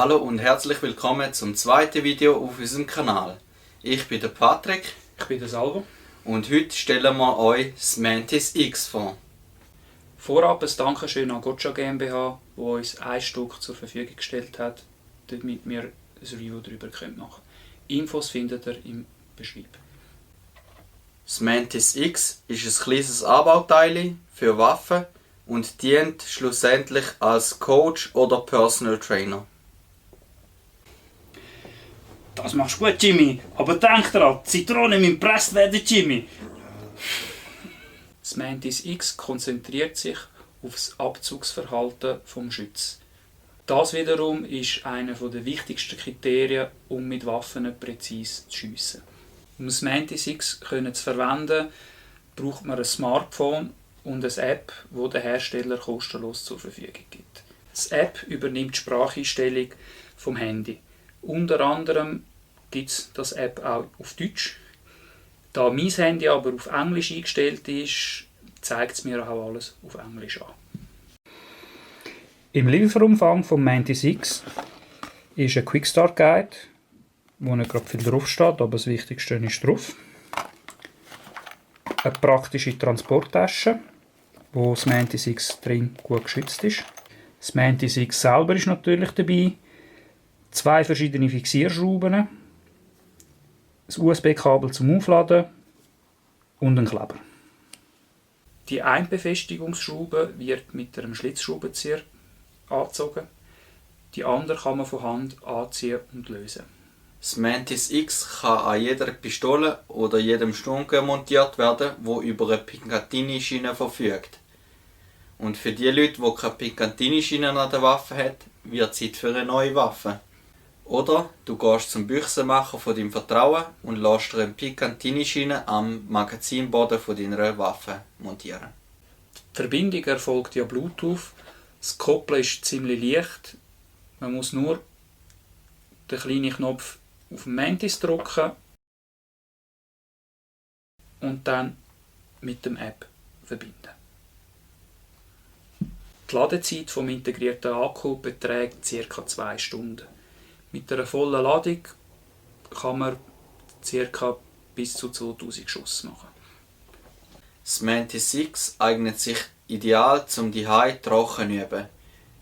Hallo und herzlich willkommen zum zweiten Video auf unserem Kanal. Ich bin der Patrick. Ich bin der Salvo. Und heute stellen wir euch das Mantis X vor. Vorab ein Dankeschön an Gotcha GmbH, die uns ein Stück zur Verfügung gestellt hat, damit wir ein Review darüber machen können. Infos findet ihr im Beschreib. Das Mantis X ist ein kleines Anbauteil für Waffen und dient schlussendlich als Coach oder Personal Trainer. Das machst du gut, Jimmy. Aber denk daran, die Zitronen müssen gepresst werden, Jimmy. Das Mantis X konzentriert sich auf das Abzugsverhalten des Schützen. Das wiederum ist einer der wichtigsten Kriterien, um mit Waffen präzise zu schiessen. Um das Mantis X zu verwenden, braucht man ein Smartphone und eine App, die der Hersteller kostenlos zur Verfügung gibt. Die App übernimmt die Spracheinstellung vom Handy. Unter anderem gibt es das App auch auf Deutsch. Da mein Handy aber auf Englisch eingestellt ist, zeigt es mir auch alles auf Englisch an. Im Lieferumfang vom Mantis X ist ein Quickstart Guide, wo nicht gerade viel draufsteht, aber das Wichtigste ist drauf. Eine praktische Transporttasche, wo das Mantis X drin gut geschützt ist. Das Mantis X selber ist natürlich dabei. 2 verschiedene Fixierschrauben, das USB-Kabel zum Aufladen und ein Kleber. Die Einbefestigungsschraube wird mit einem Schlitzschraubenzieher angezogen. Die andere kann man von Hand anziehen und lösen. Das Mantis X kann an jeder Pistole oder jedem Sturmgewehr montiert werden, wo über eine Picatinny-Schiene verfügt. Und für die Leute, die keine Picatinny-Schiene an der Waffe haben, wird Zeit für eine neue Waffe. Oder du gehst zum Büchsenmacher von deinem Vertrauen und lässt dir eine Picatinny-Schiene am Magazinboden von deiner Waffe montieren. Die Verbindung erfolgt ja Bluetooth. Das Koppeln ist ziemlich leicht. Man muss nur den kleinen Knopf auf den Mantis drücken und dann mit dem App verbinden. Die Ladezeit vom integrierten Akku beträgt ca. 2 Stunden. Mit einer vollen Ladung kann man ca. bis zu 2000 Schuss machen. Das Mantis X eignet sich ideal zum Zuhause trocken üben.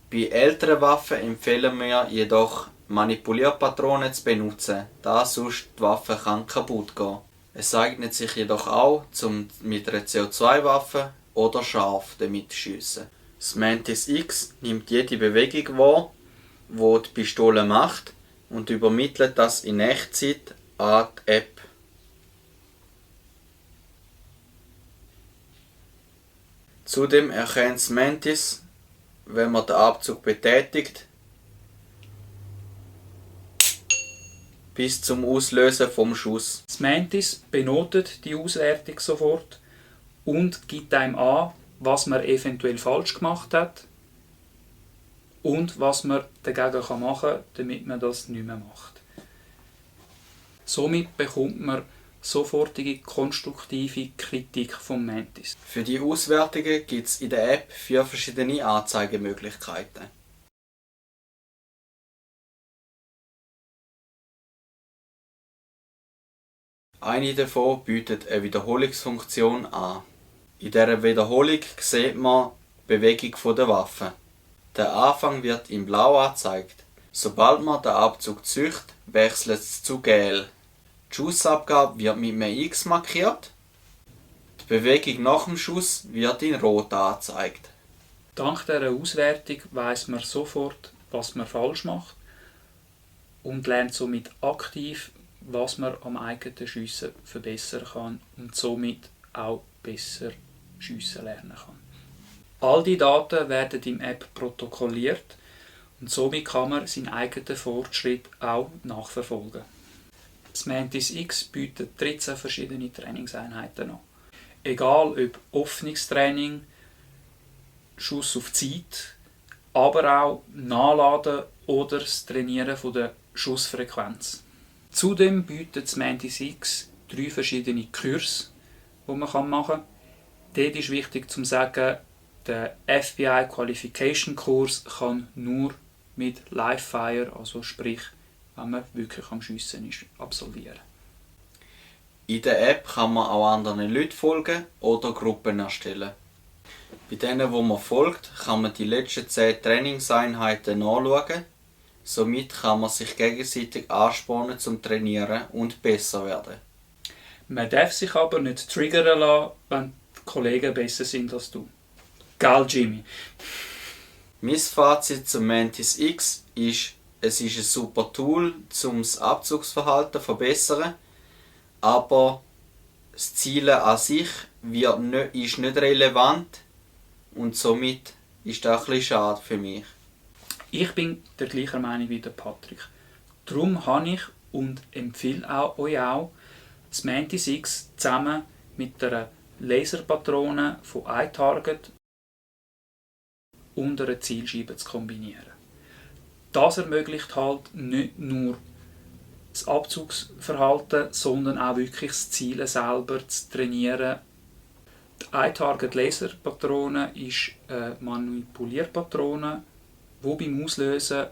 Bei älteren Waffen empfehlen wir jedoch, Manipulierpatronen zu benutzen, da sonst die Waffe kaputt gehen kann. Es eignet sich jedoch auch, um mit einer CO2-Waffe oder scharf damit zu schiessen. Das Mantis X nimmt jede Bewegung wahr, die die Pistole macht, und übermittelt das in Echtzeit an die App. Zudem erkennt das Mantis, wenn man den Abzug betätigt, bis zum Auslösen vom Schuss. Das Mantis benotet die Auswertung sofort und gibt einem an, was man eventuell falsch gemacht hat und was man dagegen machen kann, damit man das nicht mehr macht. Somit bekommt man sofortige konstruktive Kritik vom Mantis. Für die Auswertungen gibt es in der App 4 verschiedene Anzeigemöglichkeiten. Eine davon bietet eine Wiederholungsfunktion an. In dieser Wiederholung sieht man die Bewegung der Waffe. Der Anfang wird in Blau angezeigt. Sobald man den Abzug zieht, wechselt es zu Gel. Die Schussabgabe wird mit einem X markiert. Die Bewegung nach dem Schuss wird in Rot angezeigt. Dank dieser Auswertung weiss man sofort, was man falsch macht und lernt somit aktiv, was man am eigenen Schiessen verbessern kann und somit auch besser schiessen lernen kann. All die Daten werden im App protokolliert und somit kann man seinen eigenen Fortschritt auch nachverfolgen. Das Mantis X bietet 13 verschiedene Trainingseinheiten an. Egal ob Öffnungstraining, Schuss auf Zeit, aber auch Nachladen oder das Trainieren der Schussfrequenz. Zudem bietet das Mantis X 3 verschiedene Kurse, die man machen kann. Dort ist wichtig zu sagen, der FBI Qualification Kurs kann nur mit Live-Fire, also sprich, wenn man wirklich am Schiessen ist, absolvieren. In der App kann man auch anderen Leuten folgen oder Gruppen erstellen. Bei denen, wo man folgt, kann man die letzten 10 Trainingseinheiten nachschauen. Somit kann man sich gegenseitig anspornen zum Trainieren und besser werden. Man darf sich aber nicht triggern lassen, wenn die Kollegen besser sind als du. Gell, Jimmy? Mein Fazit zum Mantis X ist, es ist ein super Tool, um das Abzugsverhalten zu verbessern, aber das Zielen an sich ist nicht relevant und somit ist das ein bisschen schade für mich. Ich bin der gleichen Meinung wie der Patrick. Darum habe ich und empfehle euch auch, das Mantis X zusammen mit einer Laserpatrone von iTarget und einer Zielscheibe zu kombinieren. Das ermöglicht halt nicht nur das Abzugsverhalten, sondern auch wirklich das Zielen selber zu trainieren. Die iTarget Laserpatrone ist eine Manipulierpatrone, die beim Auslösen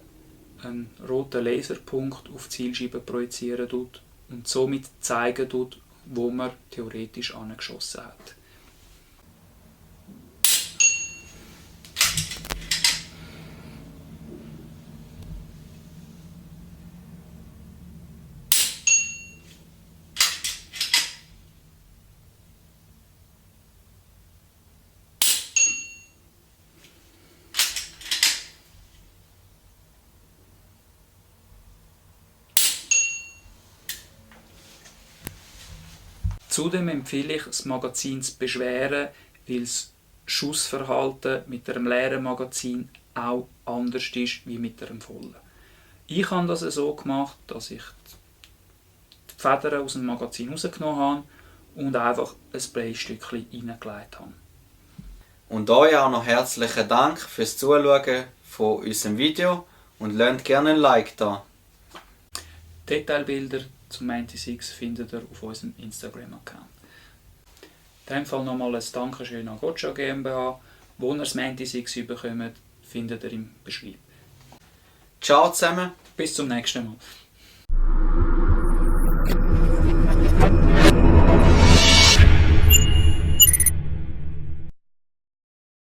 einen roten Laserpunkt auf die Zielscheibe projizieren tut und somit zeigen tut, wo man theoretisch angeschossen hat. Zudem empfehle ich, das Magazin zu beschweren, weil das Schussverhalten mit einem leeren Magazin auch anders ist wie mit einem vollen. Ich habe das so gemacht, dass ich die Federn aus dem Magazin rausgenommen habe und einfach ein Spraystückchen reingelegt habe. Und euch auch noch herzlichen Dank fürs Zuschauen von unserem Video und lasst gerne ein Like da. Detailbilder zum Mantis X findet ihr auf unserem Instagram-Account. In diesem Fall nochmal ein Dankeschön an Gotcha GmbH. Wo ihr das Mantis X bekommt, findet ihr im Beschreibung. Ciao zusammen! Bis zum nächsten Mal.